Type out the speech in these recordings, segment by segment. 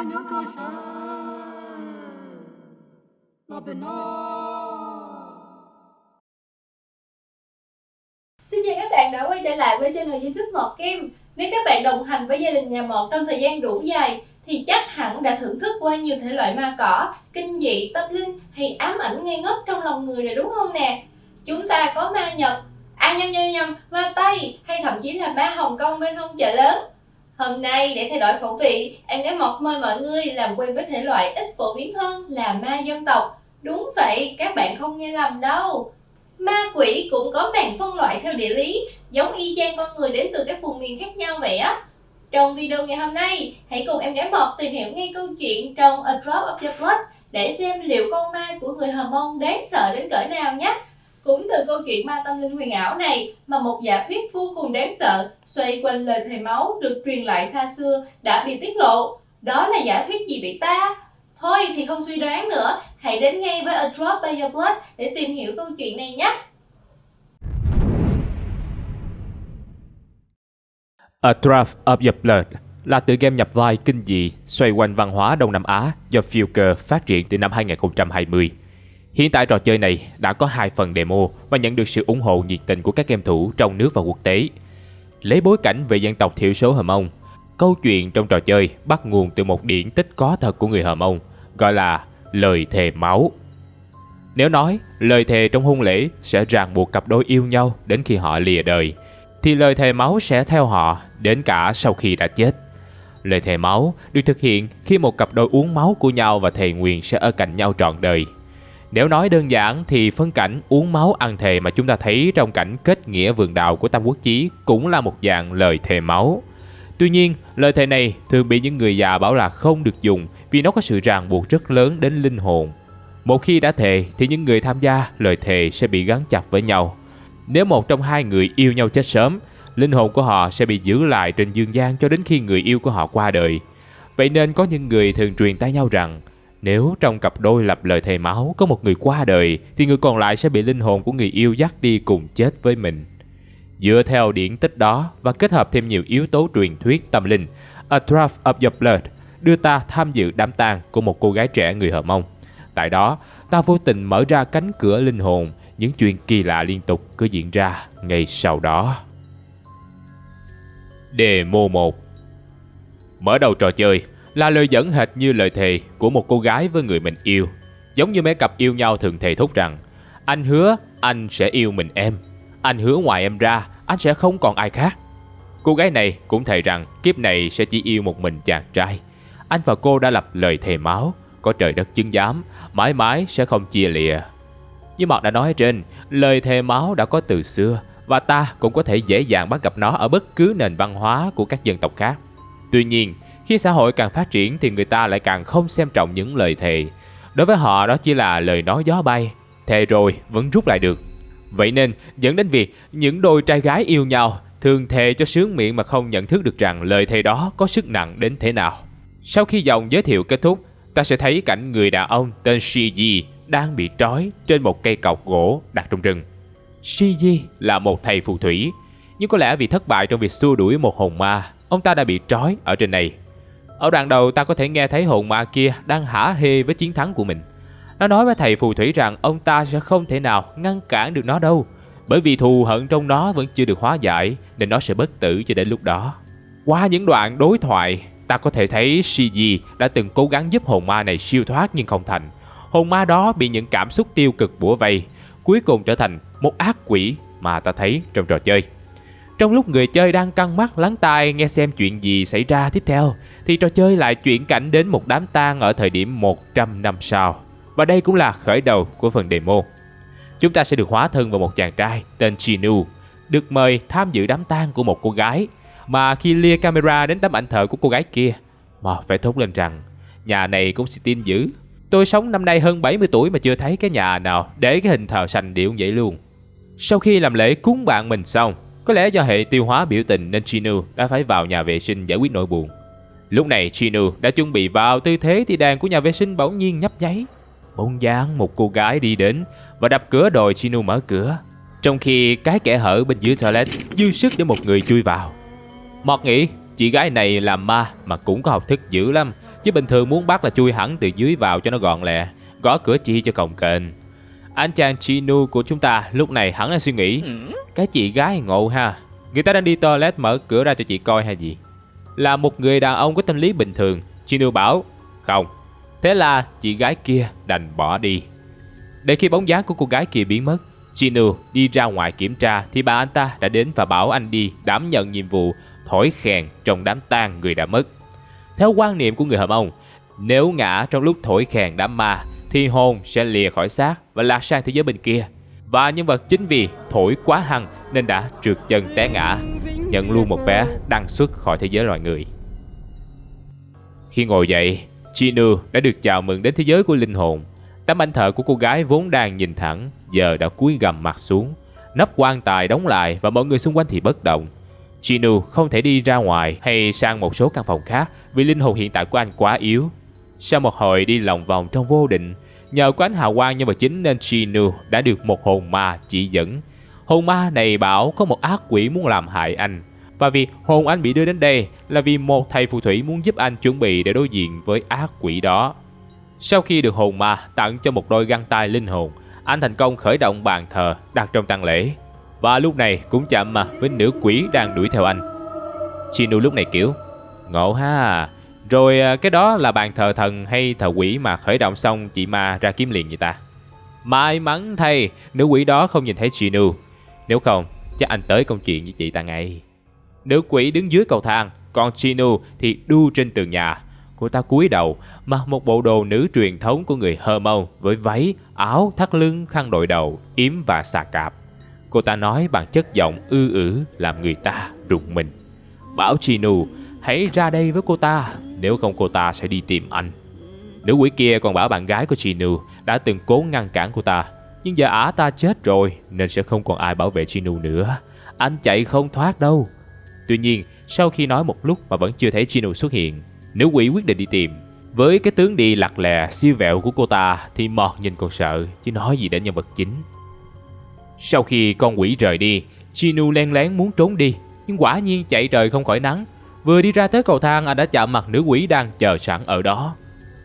Xin chào các bạn đã quay trở lại với channel YouTube Mọt Kim. Nếu các bạn đồng hành với gia đình nhà Mọt trong thời gian đủ dài thì chắc hẳn đã thưởng thức qua nhiều thể loại ma cỏ, kinh dị, tâm linh hay ám ảnh ngây ngất trong lòng người này đúng không nè? Chúng ta có ma Nhật, ma Tây hay thậm chí là ma Hồng Kông bên hông chợ lớn. Hôm nay để thay đổi khẩu vị, em gái Mọt mời mọi người làm quen với thể loại ít phổ biến hơn là ma dân tộc. Đúng vậy, các bạn không nghe lầm đâu. Ma quỷ cũng có màn phân loại theo địa lý, giống y chang con người đến từ các vùng miền khác nhau vậy á. Trong video ngày hôm nay, hãy cùng em gái Mọt tìm hiểu ngay câu chuyện trong A Drop of Your Blood để xem liệu con ma của người Hờ Mông đáng sợ đến cỡ nào nhé. Cũng từ câu chuyện ma tâm linh huyền ảo này mà một giả thuyết vô cùng đáng sợ xoay quanh lời thề máu được truyền lại xa xưa đã bị tiết lộ. Đó là giả thuyết gì vậy ta? Thôi thì không suy đoán nữa, hãy đến ngay với A Drop by Your Blood để tìm hiểu câu chuyện này nhé. A Drop of Your Blood là tựa game nhập vai kinh dị xoay quanh văn hóa Đông Nam Á do Fuker phát triển từ năm 2020. Hiện tại trò chơi này đã có 2 phần demo và nhận được sự ủng hộ nhiệt tình của các game thủ trong nước và quốc tế. Lấy bối cảnh về dân tộc thiểu số Hờ Mông, câu chuyện trong trò chơi bắt nguồn từ một điển tích có thật của người Hờ Mông, gọi là lời thề máu. Nếu nói lời thề trong hôn lễ sẽ ràng buộc cặp đôi yêu nhau đến khi họ lìa đời, thì lời thề máu sẽ theo họ đến cả sau khi đã chết. Lời thề máu được thực hiện khi một cặp đôi uống máu của nhau và thề nguyện sẽ ở cạnh nhau trọn đời. Nếu nói đơn giản thì phân cảnh uống máu ăn thề mà chúng ta thấy trong cảnh kết nghĩa vườn đào của Tam Quốc Chí cũng là một dạng lời thề máu. Tuy nhiên, lời thề này thường bị những người già bảo là không được dùng vì nó có sự ràng buộc rất lớn đến linh hồn. Một khi đã thề thì những người tham gia lời thề sẽ bị gắn chặt với nhau. Nếu một trong hai người yêu nhau chết sớm, linh hồn của họ sẽ bị giữ lại trên dương gian cho đến khi người yêu của họ qua đời. Vậy nên có những người thường truyền tai nhau rằng nếu trong cặp đôi lập lời thề máu có một người qua đời thì người còn lại sẽ bị linh hồn của người yêu dắt đi cùng chết với mình. Dựa theo điển tích đó và kết hợp thêm nhiều yếu tố truyền thuyết tâm linh, A Drop of Your Blood đưa ta tham dự đám tang của một cô gái trẻ người Hờ Mông. Tại đó, ta vô tình mở ra cánh cửa linh hồn, những chuyện kỳ lạ liên tục cứ diễn ra ngay sau đó. Demo 1. Mở đầu trò chơi là lời dẫn hệt như lời thề của một cô gái với người mình yêu. Giống như mấy cặp yêu nhau thường thề thốt rằng: anh hứa anh sẽ yêu mình em, anh hứa ngoài em ra anh sẽ không còn ai khác. Cô gái này cũng thề rằng kiếp này sẽ chỉ yêu một mình chàng trai. Anh và cô đã lập lời thề máu, có trời đất chứng giám, mãi mãi sẽ không chia lìa. Như Mọt đã nói ở trên, lời thề máu đã có từ xưa và ta cũng có thể dễ dàng bắt gặp nó ở bất cứ nền văn hóa của các dân tộc khác. Tuy nhiên, khi xã hội càng phát triển thì người ta lại càng không xem trọng những lời thề. Đối với họ đó chỉ là lời nói gió bay, thề rồi vẫn rút lại được. Vậy nên dẫn đến việc những đôi trai gái yêu nhau thường thề cho sướng miệng mà không nhận thức được rằng lời thề đó có sức nặng đến thế nào. Sau khi dòng giới thiệu kết thúc, ta sẽ thấy cảnh người đàn ông tên Shiji đang bị trói trên một cây cọc gỗ đặt trong rừng. Shiji là một thầy phù thủy, nhưng có lẽ vì thất bại trong việc xua đuổi một hồn ma, ông ta đã bị trói ở trên này. Ở đoạn đầu ta có thể nghe thấy hồn ma kia đang hả hê với chiến thắng của mình. Nó nói với thầy phù thủy rằng ông ta sẽ không thể nào ngăn cản được nó đâu, bởi vì thù hận trong nó vẫn chưa được hóa giải nên nó sẽ bất tử cho đến lúc đó. Qua những đoạn đối thoại, ta có thể thấy Shiji đã từng cố gắng giúp hồn ma này siêu thoát nhưng không thành. Hồn ma đó bị những cảm xúc tiêu cực bủa vây, cuối cùng trở thành một ác quỷ mà ta thấy trong trò chơi. Trong lúc người chơi đang căng mắt lắng tai nghe xem chuyện gì xảy ra tiếp theo, thì trò chơi lại chuyển cảnh đến một đám tang ở thời điểm 100 năm sau. Và đây cũng là khởi đầu của phần demo. Chúng ta sẽ được hóa thân vào một chàng trai tên Chinu, được mời tham dự đám tang của một cô gái. Mà khi lia camera đến tấm ảnh thờ của cô gái kia, mà phải thốt lên rằng nhà này cũng xì tin dữ. Tôi sống năm nay hơn 70 tuổi mà chưa thấy cái nhà nào để cái hình thờ sành điệu vậy luôn. Sau khi làm lễ cúng bạn mình xong, có lẽ do hệ tiêu hóa biểu tình nên Chinu đã phải vào nhà vệ sinh giải quyết nỗi buồn. Lúc này Chinu đã chuẩn bị vào tư thế thì đèn của nhà vệ sinh bỗng nhiên nhấp nháy. Bỗng dáng một cô gái đi đến và đập cửa đòi Chinu mở cửa, trong khi cái kẽ hở bên dưới toilet dư sức để một người chui vào. Mọt nghĩ chị gái này làm ma mà cũng có học thức dữ lắm, chứ bình thường muốn bắt là chui hẳn từ dưới vào cho nó gọn lẹ, gõ cửa chi cho cồng kềnh. Anh chàng Chinu của chúng ta lúc này hẳn là suy nghĩ, cái chị gái ngộ ha, người ta đang đi toilet mở cửa ra cho chị coi hay gì. Là một người đàn ông có tâm lý bình thường, Chinu bảo không. Thế là chị gái kia đành bỏ đi. Để khi bóng dáng của cô gái kia biến mất, Chinu đi ra ngoài kiểm tra thì bà anh ta đã đến và bảo anh đi đảm nhận nhiệm vụ thổi kèn trong đám tang người đã mất. Theo quan niệm của người Hờ Mông, nếu ngã trong lúc thổi kèn đám ma thì hồn sẽ lìa khỏi xác và lạc sang thế giới bên kia. Và nhân vật chính vì thổi quá hăng nên đã trượt chân té ngã, nhận luôn một vé đăng xuất khỏi thế giới loài người. Khi ngồi dậy, Chinu đã được chào mừng đến thế giới của linh hồn. Tấm ảnh thờ của cô gái vốn đang nhìn thẳng giờ đã cúi gằm mặt xuống. Nắp quan tài đóng lại và mọi người xung quanh thì bất động. Chinu không thể đi ra ngoài hay sang một số căn phòng khác vì linh hồn hiện tại của anh quá yếu. Sau một hồi đi lòng vòng trong vô định, nhờ có ánh hào quang nhân vật chính nên Chinu đã được một hồn ma chỉ dẫn. Hồn ma này bảo có một ác quỷ muốn làm hại anh, và vì hồn anh bị đưa đến đây là vì một thầy phù thủy muốn giúp anh chuẩn bị để đối diện với ác quỷ đó. Sau khi được hồn ma tặng cho một đôi găng tay linh hồn, anh thành công khởi động bàn thờ đặt trong tang lễ. Và lúc này cũng chạm mặt với nữ quỷ đang đuổi theo anh. Chinu lúc này kiểu ngộ ha, rồi cái đó là bàn thờ thần hay thờ quỷ mà khởi động xong chị ma ra kiếm liền vậy ta? May mắn thay, nữ quỷ đó không nhìn thấy Chinu. Nếu không, chắc anh tới công chuyện với chị ta ngay. Nữ quỷ đứng dưới cầu thang, còn Chinu thì đu trên tường nhà. Cô ta cúi đầu, mặc một bộ đồ nữ truyền thống của người Hơ Mông với váy, áo, thắt lưng, khăn đội đầu, yếm và xà cạp. Cô ta nói bằng chất giọng ư ử làm người ta rùng mình. Bảo Chinu hãy ra đây với cô ta, nếu không cô ta sẽ đi tìm anh. Nữ quỷ kia còn bảo bạn gái của Chinu đã từng cố ngăn cản cô ta, nhưng giờ ả ta chết rồi nên sẽ không còn ai bảo vệ Chinu nữa. Anh chạy không thoát đâu. Tuy nhiên, sau khi nói một lúc mà vẫn chưa thấy Chinu xuất hiện, nữ quỷ quyết định đi tìm. Với cái tướng đi lặt lè siêu vẹo của cô ta thì Mọt nhìn còn sợ, chứ nói gì đến nhân vật chính. Sau khi con quỷ rời đi, Chinu len lén muốn trốn đi, nhưng quả nhiên chạy trời không khỏi nắng. Vừa đi ra tới cầu thang, anh đã chạm mặt nữ quỷ đang chờ sẵn ở đó.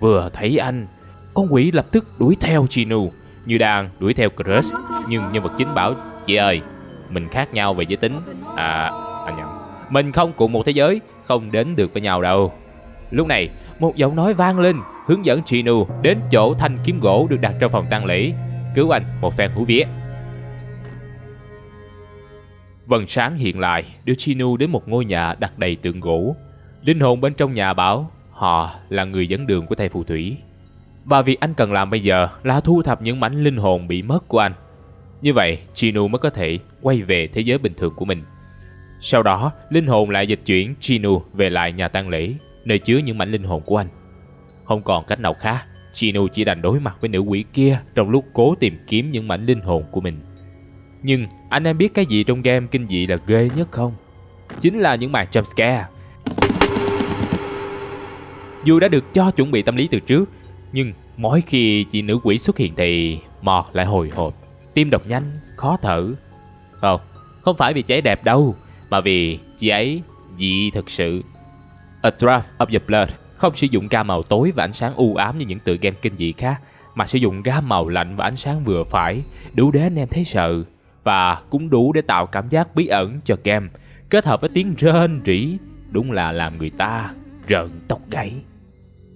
Vừa thấy anh, con quỷ lập tức đuổi theo Chinu như đang đuổi theo crush. Nhưng nhân vật chính bảo, chị ơi, mình khác nhau về giới tính. Anh nhầm, mình không cùng một thế giới, không đến được với nhau đâu. Lúc này, một giọng nói vang lên hướng dẫn Chinu đến chỗ thanh kiếm gỗ được đặt trong phòng tang lễ, cứu anh một phen hú vía. Vầng sáng hiện lại đưa Chinu đến một ngôi nhà đặt đầy tượng gỗ. Linh hồn bên trong nhà bảo họ là người dẫn đường của thầy phù thủy, và việc anh cần làm bây giờ là thu thập những mảnh linh hồn bị mất của anh. Như vậy Chinu mới có thể quay về thế giới bình thường của mình. Sau đó linh hồn lại dịch chuyển Chinu về lại nhà tang lễ, nơi chứa những mảnh linh hồn của anh. Không còn cách nào khác, Chinu chỉ đành đối mặt với nữ quỷ kia trong lúc cố tìm kiếm những mảnh linh hồn của mình. Nhưng anh em biết cái gì trong game kinh dị là ghê nhất không? Chính là những màn jumpscare. Dù đã được cho chuẩn bị tâm lý từ trước, nhưng mỗi khi chị nữ quỷ xuất hiện thì Mọt lại hồi hộp, tim đập nhanh, khó thở. Không phải vì chị ấy đẹp đâu, mà vì chị ấy dị thực sự. A Draft of the Blood không sử dụng gam màu tối và ánh sáng u ám như những tựa game kinh dị khác, mà sử dụng gam màu lạnh và ánh sáng vừa phải, đủ để anh em thấy sợ, và cũng đủ để tạo cảm giác bí ẩn cho game, kết hợp với tiếng rên rỉ, đúng là làm người ta rợn tóc gáy.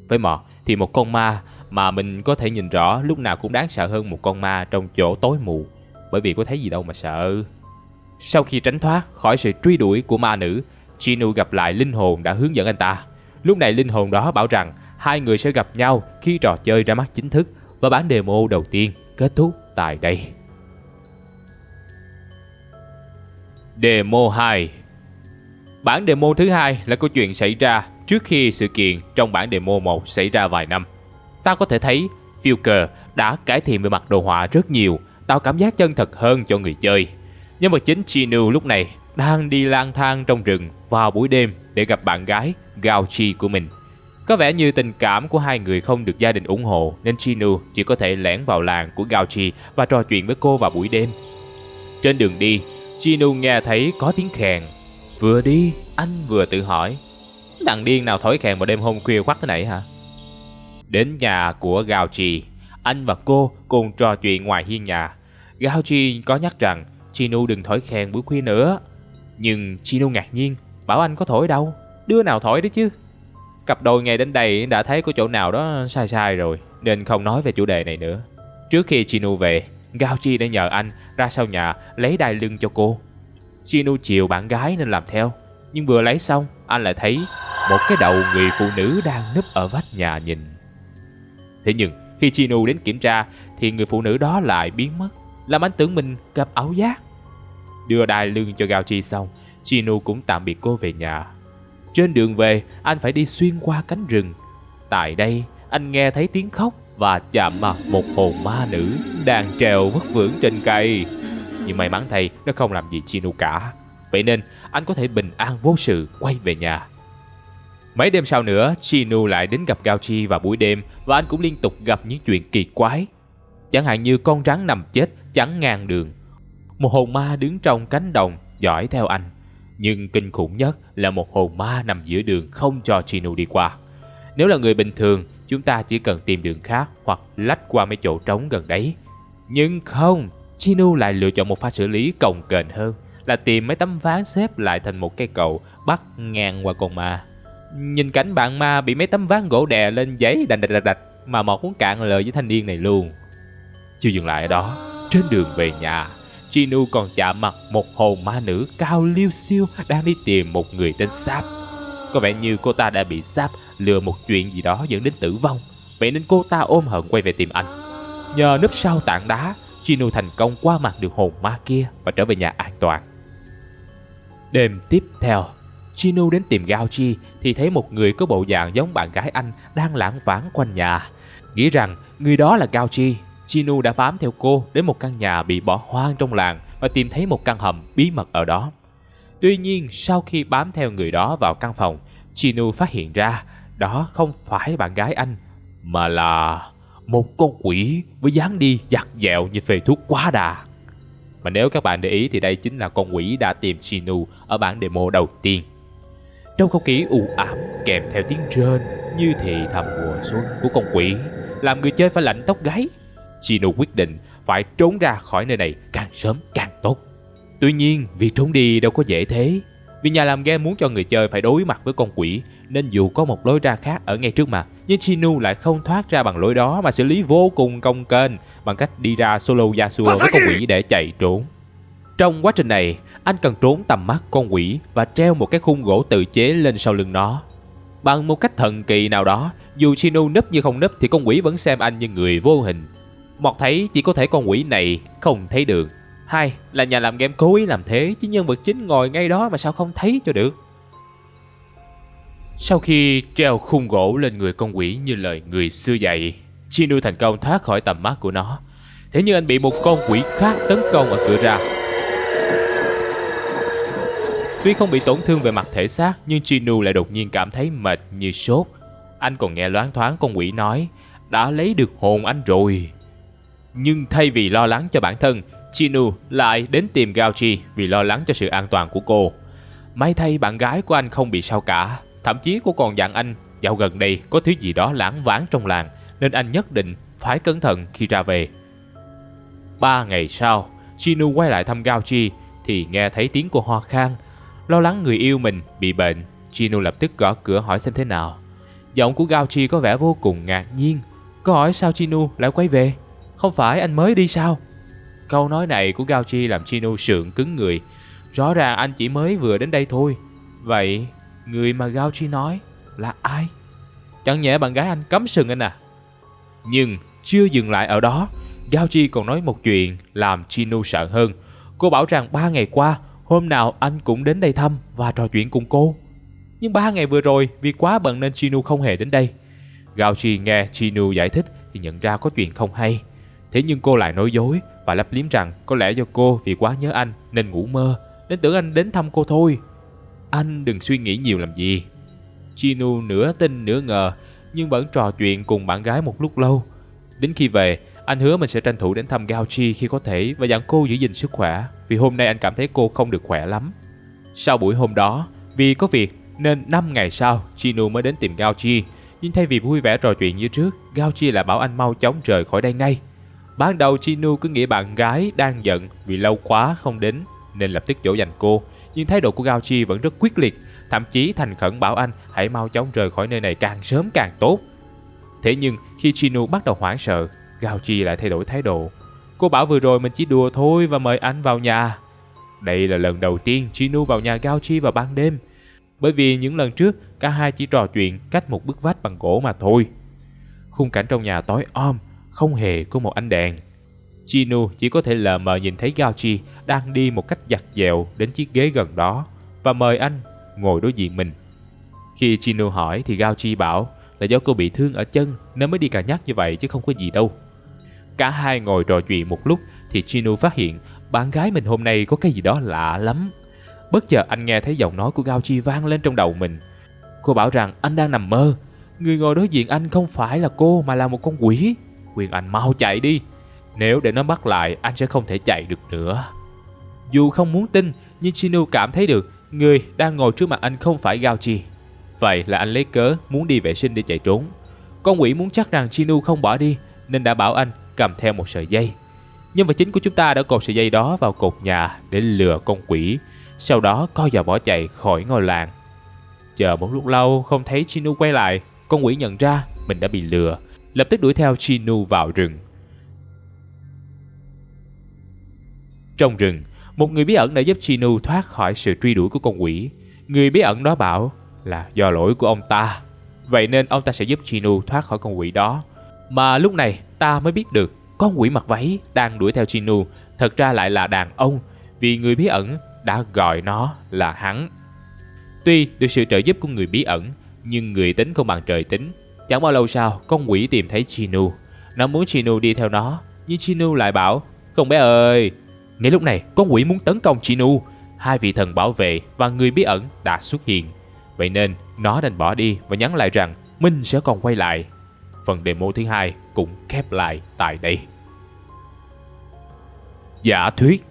Với Mọt thì một con ma mà mình có thể nhìn rõ lúc nào cũng đáng sợ hơn một con ma trong chỗ tối mù, bởi vì có thấy gì đâu mà sợ. Sau khi tránh thoát khỏi sự truy đuổi của ma nữ, Chinu gặp lại linh hồn đã hướng dẫn anh ta. Lúc này linh hồn đó bảo rằng hai người sẽ gặp nhau khi trò chơi ra mắt chính thức, và bản demo đầu tiên kết thúc tại đây. Demo 2. Bản demo thứ hai là câu chuyện xảy ra trước khi sự kiện trong bản demo 1 xảy ra vài năm. Ta có thể thấy Fuker đã cải thiện về mặt đồ họa rất nhiều, tạo cảm giác chân thật hơn cho người chơi. Nhân vật chính Chinu lúc này đang đi lang thang trong rừng vào buổi đêm để gặp bạn gái Gauchi của mình. Có vẻ như tình cảm của hai người không được gia đình ủng hộ, nên Chinu chỉ có thể lẻn vào làng của Gauchi và trò chuyện với cô vào buổi đêm. Trên đường đi, Chinu nghe thấy có tiếng khèn. Vừa đi, anh vừa tự hỏi, thằng điên nào thổi khèn vào đêm hôm khuya khoắt thế này hả? Đến nhà của Gao-chi, anh và cô cùng trò chuyện ngoài hiên nhà. Gao-chi có nhắc rằng Chinu đừng thổi kèn buổi khuya nữa. Nhưng Chinu ngạc nhiên, bảo anh có thổi đâu, đứa nào thổi đấy chứ. Cặp đôi nghe đến đây đã thấy có chỗ nào đó sai sai rồi, nên không nói về chủ đề này nữa. Trước khi Chinu về, Gao-chi đã nhờ anh ra sau nhà lấy đai lưng cho cô. Chinu chiều bạn gái nên làm theo, nhưng vừa lấy xong, anh lại thấy một cái đầu người phụ nữ đang núp ở vách nhà nhìn. Thế nhưng khi Chinu đến kiểm tra thì người phụ nữ đó lại biến mất, làm anh tưởng mình gặp ảo giác. Đưa đai lưng cho Gao-chi xong, Chinu cũng tạm biệt cô về nhà. Trên đường về, anh phải đi xuyên qua cánh rừng. Tại đây, anh nghe thấy tiếng khóc và chạm mặt một hồn ma nữ đang trèo vất vưởng trên cây. Nhưng may mắn thay, nó không làm gì Chinu cả. Vậy nên, anh có thể bình an vô sự quay về nhà. Mấy đêm sau nữa, Chinu lại đến gặp Gao-chi vào buổi đêm và anh cũng liên tục gặp những chuyện kỳ quái. Chẳng hạn như con rắn nằm chết chắn ngang đường. Một hồn ma đứng trong cánh đồng dõi theo anh. Nhưng kinh khủng nhất là một hồn ma nằm giữa đường không cho Chinu đi qua. Nếu là người bình thường, chúng ta chỉ cần tìm đường khác hoặc lách qua mấy chỗ trống gần đấy. Nhưng không, Chinu lại lựa chọn một pha xử lý cồng kềnh hơn, là tìm mấy tấm ván xếp lại thành một cây cầu bắt ngang qua con ma. Nhìn cảnh bạn ma bị mấy tấm ván gỗ đè lên giấy đạch mà Mọt muốn cạn lời với thanh niên này luôn. Chưa dừng lại ở đó, trên đường về nhà, Chinu còn chạm mặt một hồn ma nữ cao liêu xiêu đang đi tìm một người tên Sap. Có vẻ như cô ta đã bị Sap lừa một chuyện gì đó dẫn đến tử vong, vậy nên cô ta ôm hận quay về tìm anh. Nhờ núp sau tảng đá, Chinu thành công qua mặt được hồn ma kia và trở về nhà an toàn. Đêm tiếp theo, Chinu đến tìm Gao-chi thì thấy một người có bộ dạng giống bạn gái anh đang lảng vảng quanh nhà. Nghĩ rằng người đó là Gao-chi, Chinu đã bám theo cô đến một căn nhà bị bỏ hoang trong làng và tìm thấy một căn hầm bí mật ở đó. Tuy nhiên, sau khi bám theo người đó vào căn phòng, Chinu phát hiện ra đó không phải bạn gái anh, mà là một con quỷ với dáng đi dặt dẹo như phê thuốc quá đà. Mà nếu các bạn để ý thì đây chính là con quỷ đã tìm Chinu ở bản demo đầu tiên. Trong không khí u ám kèm theo tiếng rên như thì thầm mùa xuân của con quỷ, làm người chơi phải lạnh tóc gáy. Chinu quyết định phải trốn ra khỏi nơi này càng sớm càng tốt. Tuy nhiên, việc trốn đi đâu có dễ thế. Vì nhà làm game muốn cho người chơi phải đối mặt với con quỷ, nên dù có một lối ra khác ở ngay trước mặt, nhưng Chinu lại không thoát ra bằng lối đó mà xử lý vô cùng cồng kềnh bằng cách đi ra solo Yasuo với con quỷ để chạy trốn. Trong quá trình này, anh cần trốn tầm mắt con quỷ và treo một cái khung gỗ tự chế lên sau lưng nó. Bằng một cách thần kỳ nào đó, dù Chinu núp như không núp thì con quỷ vẫn xem anh như người vô hình. Một thấy chỉ có thể con quỷ này không thấy đường. Hai là nhà làm game cố ý làm thế, chứ nhân vật chính ngồi ngay đó mà sao không thấy cho được. Sau khi treo khung gỗ lên người con quỷ như lời người xưa dạy, Chinu thành công thoát khỏi tầm mắt của nó. Thế nhưng anh bị một con quỷ khác tấn công ở cửa ra. Tuy không bị tổn thương về mặt thể xác, nhưng Chinu lại đột nhiên cảm thấy mệt như sốt. Anh còn nghe loáng thoáng con quỷ nói đã lấy được hồn anh rồi. Nhưng thay vì lo lắng cho bản thân, Chinu lại đến tìm Gao-chi vì lo lắng cho sự an toàn của cô. May thay bạn gái của anh không bị sao cả. Thậm chí cô còn dặn anh dạo gần đây có thứ gì đó lảng vảng trong làng, nên anh nhất định phải cẩn thận khi ra về. 3 ngày sau, Chinu quay lại thăm Gao-chi thì nghe thấy tiếng cô ho khan. Lo lắng người yêu mình bị bệnh, Chinu lập tức gõ cửa hỏi xem thế nào. Giọng của Gao-chi có vẻ vô cùng ngạc nhiên. Cô hỏi sao Chinu lại quay về? Không phải anh mới đi sao? Câu nói này của Gao-chi làm Chinu sượng cứng người. Rõ ràng anh chỉ mới vừa đến đây thôi. Vậy người mà Gao-chi nói là ai? Chẳng nhẽ bạn gái anh cấm sừng anh à? Nhưng chưa dừng lại ở đó, Gao-chi còn nói một chuyện làm Chinu sợ hơn. Cô bảo rằng 3 ngày qua, hôm nào anh cũng đến đây thăm và trò chuyện cùng cô. Nhưng 3 ngày vừa rồi vì quá bận nên Chinu không hề đến đây. Gao-chi nghe Chinu giải thích thì nhận ra có chuyện không hay. Thế nhưng cô lại nói dối và lấp liếm rằng có lẽ do cô vì quá nhớ anh nên ngủ mơ, nên tưởng anh đến thăm cô thôi. Anh đừng suy nghĩ nhiều làm gì. Chinu nửa tin nửa ngờ, nhưng vẫn trò chuyện cùng bạn gái một lúc lâu. Đến khi về, anh hứa mình sẽ tranh thủ đến thăm Gao-chi khi có thể và dặn cô giữ gìn sức khỏe, vì hôm nay anh cảm thấy cô không được khỏe lắm. Sau buổi hôm đó, vì có việc nên 5 ngày sau Chinu mới đến tìm Gao-chi, Nhưng thay vì vui vẻ trò chuyện như trước, Gao Chi lại bảo anh mau chóng rời khỏi đây ngay. Ban đầu Chinu cứ nghĩ bạn gái đang giận vì lâu quá không đến nên lập tức dỗ dành cô, nhưng thái độ của Gao Chi vẫn rất quyết liệt, thậm chí thành khẩn bảo anh hãy mau chóng rời khỏi nơi này càng sớm càng tốt. Thế nhưng khi Chinu bắt đầu hoảng sợ, Gao Chi lại thay đổi thái độ. Cô bảo vừa rồi mình chỉ đùa thôi và mời anh vào nhà. Đây là lần đầu tiên Chinu vào nhà Gao Chi vào ban đêm, bởi vì những lần trước cả hai chỉ trò chuyện cách một bức vách bằng gỗ mà thôi. Khung cảnh trong nhà tối om, không hề có một ánh đèn. Chinu chỉ có thể lờ mờ nhìn thấy Gao Chi đang đi một cách dặt dẹo đến chiếc ghế gần đó và mời anh ngồi đối diện mình. Khi Chinu hỏi thì Gao Chi bảo là do cô bị thương ở chân nên mới đi cà nhắc như vậy chứ không có gì đâu. Cả hai ngồi trò chuyện một lúc thì Chinu phát hiện bạn gái mình hôm nay có cái gì đó lạ lắm. Bất chợt anh nghe thấy giọng nói của Gao Chi vang lên trong đầu mình. Cô bảo rằng anh đang nằm mơ. Người ngồi đối diện anh không phải là cô mà là một con quỷ. Khuyên anh mau chạy đi. Nếu để nó bắt lại anh sẽ không thể chạy được nữa. Dù không muốn tin nhưng Chinu cảm thấy được người đang ngồi trước mặt anh không phải Gao Chi. Vậy là anh lấy cớ muốn đi vệ sinh để chạy trốn. Con quỷ muốn chắc rằng Chinu không bỏ đi nên đã bảo anh cầm theo một sợi dây. Nhân vật chính của chúng ta đã cột sợi dây đó vào cột nhà để lừa con quỷ, sau đó co giò bỏ chạy khỏi ngôi làng. Chờ một lúc lâu không thấy Chinu quay lại, con quỷ nhận ra mình đã bị lừa, lập tức đuổi theo Chinu vào rừng. Trong rừng, một người bí ẩn đã giúp Chinu thoát khỏi sự truy đuổi của con quỷ. Người bí ẩn đó bảo là do lỗi của ông ta, vậy nên ông ta sẽ giúp Chinu thoát khỏi con quỷ đó. Mà lúc này ta mới biết được con quỷ mặc váy đang đuổi theo Chinu thật ra lại là đàn ông, vì người bí ẩn đã gọi nó là hắn. Tuy được sự trợ giúp của người bí ẩn, nhưng người tính không bằng trời tính. Chẳng bao lâu sau, con quỷ tìm thấy Chinu. Nó muốn Chinu đi theo nó, nhưng Chinu lại bảo không bé ơi. Ngay lúc này, con quỷ muốn tấn công Chinu. Hai vị thần bảo vệ và người bí ẩn đã xuất hiện. Vậy nên nó đành bỏ đi và nhắn lại rằng mình sẽ còn quay lại. Phần demo thứ hai cũng khép lại tại đây. Giả thuyết.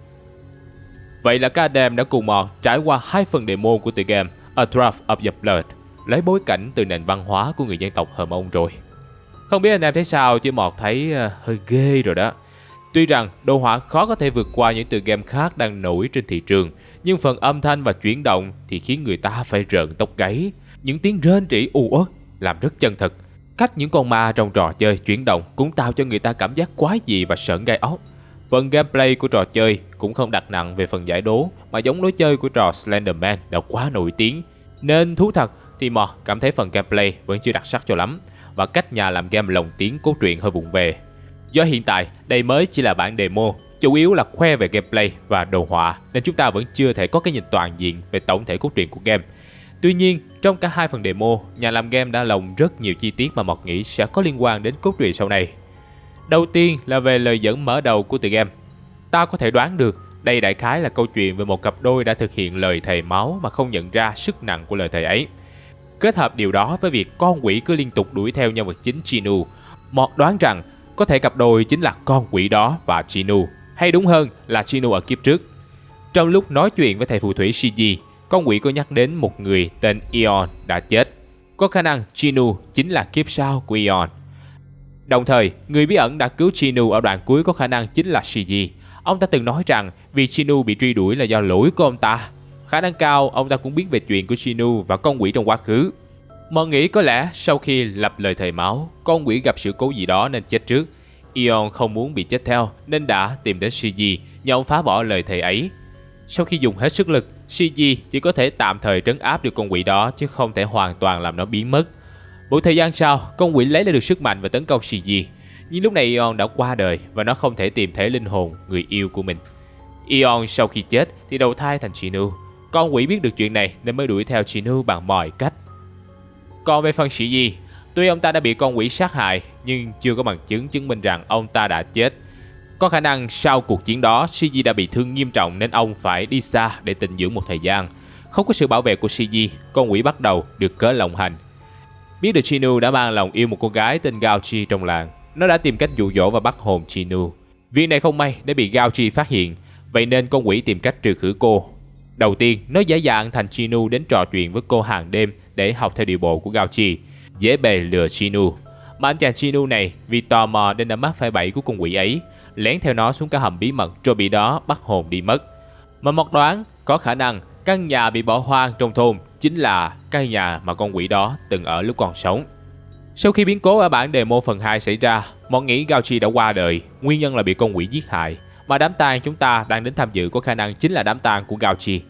Vậy là các anh em đã cùng Mọt trải qua 2 phần demo của tựa game A Drop of the Blood, lấy bối cảnh từ nền văn hóa của người dân tộc Hờ Mông rồi. Không biết anh em thấy sao chứ Mọt thấy hơi ghê rồi đó. Tuy rằng đồ họa khó có thể vượt qua những tựa game khác đang nổi trên thị trường, nhưng phần âm thanh và chuyển động thì khiến người ta phải rợn tóc gáy. Những tiếng rên rỉ u uất làm rất chân thực. Cách những con ma trong trò chơi chuyển động cũng tạo cho người ta cảm giác quái dị và sởn gai óc. Phần gameplay của trò chơi cũng không đặt nặng về phần giải đố, mà giống lối chơi của trò Slenderman đã quá nổi tiếng. Nên thú thật thì Mọt cảm thấy phần gameplay vẫn chưa đặc sắc cho lắm, và cách nhà làm game lồng tiếng cốt truyện hơi vụng về. Do hiện tại đây mới chỉ là bản demo, chủ yếu là khoe về gameplay và đồ họa, nên chúng ta vẫn chưa thể có cái nhìn toàn diện về tổng thể cốt truyện của game. Tuy nhiên, trong cả 2 phần demo, nhà làm game đã lồng rất nhiều chi tiết mà Mọt nghĩ sẽ có liên quan đến cốt truyện sau này. Đầu tiên là về lời dẫn mở đầu của tựa game. Ta có thể đoán được đây đại khái là câu chuyện về một cặp đôi đã thực hiện lời thề máu mà không nhận ra sức nặng của lời thề ấy. Kết hợp điều đó với việc con quỷ cứ liên tục đuổi theo nhân vật chính Chinu, Mọt đoán rằng có thể cặp đôi chính là con quỷ đó và Chinu, hay đúng hơn là Chinu ở kiếp trước. Trong lúc nói chuyện với thầy phù thủy Shiji, con quỷ có nhắc đến một người tên Eon đã chết. Có khả năng Chinu chính là kiếp sau của Eon. Đồng thời, người bí ẩn đã cứu Chinu ở đoạn cuối có khả năng chính là Shiji. Ông ta từng nói rằng vì Chinu bị truy đuổi là do lỗi của ông ta. Khả năng cao ông ta cũng biết về chuyện của Chinu và con quỷ trong quá khứ. Mọi nghĩ có lẽ sau khi lập lời thề máu, con quỷ gặp sự cố gì đó nên chết trước. Eon không muốn bị chết theo nên đã tìm đến Shiji nhờ ông phá bỏ lời thề ấy. Sau khi dùng hết sức lực, Shiji chỉ có thể tạm thời trấn áp được con quỷ đó chứ không thể hoàn toàn làm nó biến mất. Một thời gian sau, con quỷ lấy lại được sức mạnh và tấn công Shiji. Nhưng lúc này Eon đã qua đời và nó không thể tìm thấy linh hồn người yêu của mình. Eon sau khi chết thì đầu thai thành Chinu. Con quỷ biết được chuyện này nên mới đuổi theo Chinu bằng mọi cách. Còn về phần Shiji, tuy ông ta đã bị con quỷ sát hại nhưng chưa có bằng chứng chứng minh rằng ông ta đã chết. Có khả năng sau cuộc chiến đó, Shiji đã bị thương nghiêm trọng nên ông phải đi xa để tịnh dưỡng một thời gian. Không có sự bảo vệ của Shiji, con quỷ bắt đầu được cớ lộng hành. Biết được Chinu đã mang lòng yêu một cô gái tên Gao Chi trong làng, nó đã tìm cách dụ dỗ và bắt hồn Chinu. Việc này không may để bị Gao Chi phát hiện, vậy nên con quỷ tìm cách trừ khử cô. Đầu tiên, nó giả dạng thành Chinu đến trò chuyện với cô hàng đêm để học theo điệu bộ của Gao Chi. dễ bề lừa Chinu. Mà anh chàng Chinu này vì tò mò nên đã mắc phải bẫy của con quỷ ấy, lén theo nó xuống cái hầm bí mật rồi bị đó bắt hồn đi mất. Mà Mọt đoán có khả năng căn nhà bị bỏ hoang trong thôn chính là căn nhà mà con quỷ đó từng ở lúc còn sống. Sau khi biến cố ở bản demo phần 2 xảy ra, Mọt nghĩ Gauchi đã qua đời, nguyên nhân là bị con quỷ giết hại, mà đám tang chúng ta đang đến tham dự có khả năng chính là đám tang của Gauchi.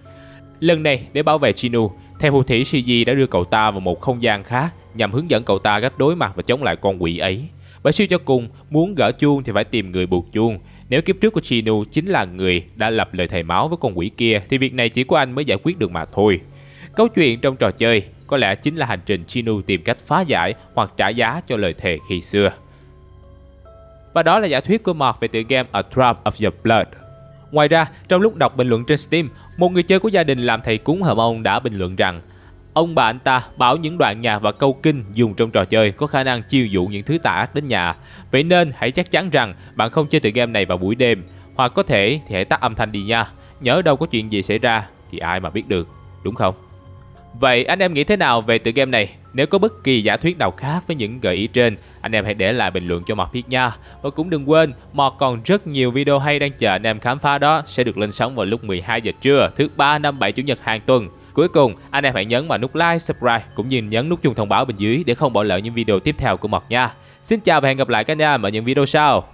Lần này, để bảo vệ Chinu, thầy phù thủy Shiji đã đưa cậu ta vào một không gian khác nhằm hướng dẫn cậu ta cách đối mặt và chống lại con quỷ ấy. Bởi suy cho cùng, muốn gỡ chuông thì phải tìm người buộc chuông. Nếu kiếp trước của Chinu chính là người đã lập lời thề máu với con quỷ kia thì việc này chỉ có anh mới giải quyết được mà thôi. Câu chuyện trong trò chơi có lẽ chính là hành trình Chinu tìm cách phá giải hoặc trả giá cho lời thề khi xưa. Và đó là giả thuyết của Mọt về tựa game A Drop of Your Blood. Ngoài ra, trong lúc đọc bình luận trên Steam, một người chơi của gia đình làm thầy cúng Hầm Ông đã bình luận rằng ông bà anh ta bảo những đoạn nhạc và câu kinh dùng trong trò chơi có khả năng chiêu dụ những thứ tà ác đến nhà. Vậy nên hãy chắc chắn rằng bạn không chơi tựa game này vào buổi đêm, hoặc có thể thì hãy tắt âm thanh đi nha. Nhớ đâu có chuyện gì xảy ra thì ai mà biết được, đúng không? Vậy anh em nghĩ thế nào về tựa game này? Nếu có bất kỳ giả thuyết nào khác với những gợi ý trên, anh em hãy để lại bình luận cho Mọt biết nha. Và cũng đừng quên, Mọt còn rất nhiều video hay đang chờ anh em khám phá đó, sẽ được lên sóng vào lúc 12 giờ trưa, thứ 3, 5, 7, Chủ nhật hàng tuần. Cuối cùng, anh em hãy nhấn vào nút like, subscribe cũng như nhấn nút chuông thông báo bên dưới để không bỏ lỡ những video tiếp theo của Mọt nha. Xin chào và hẹn gặp lại các anh em ở những video sau.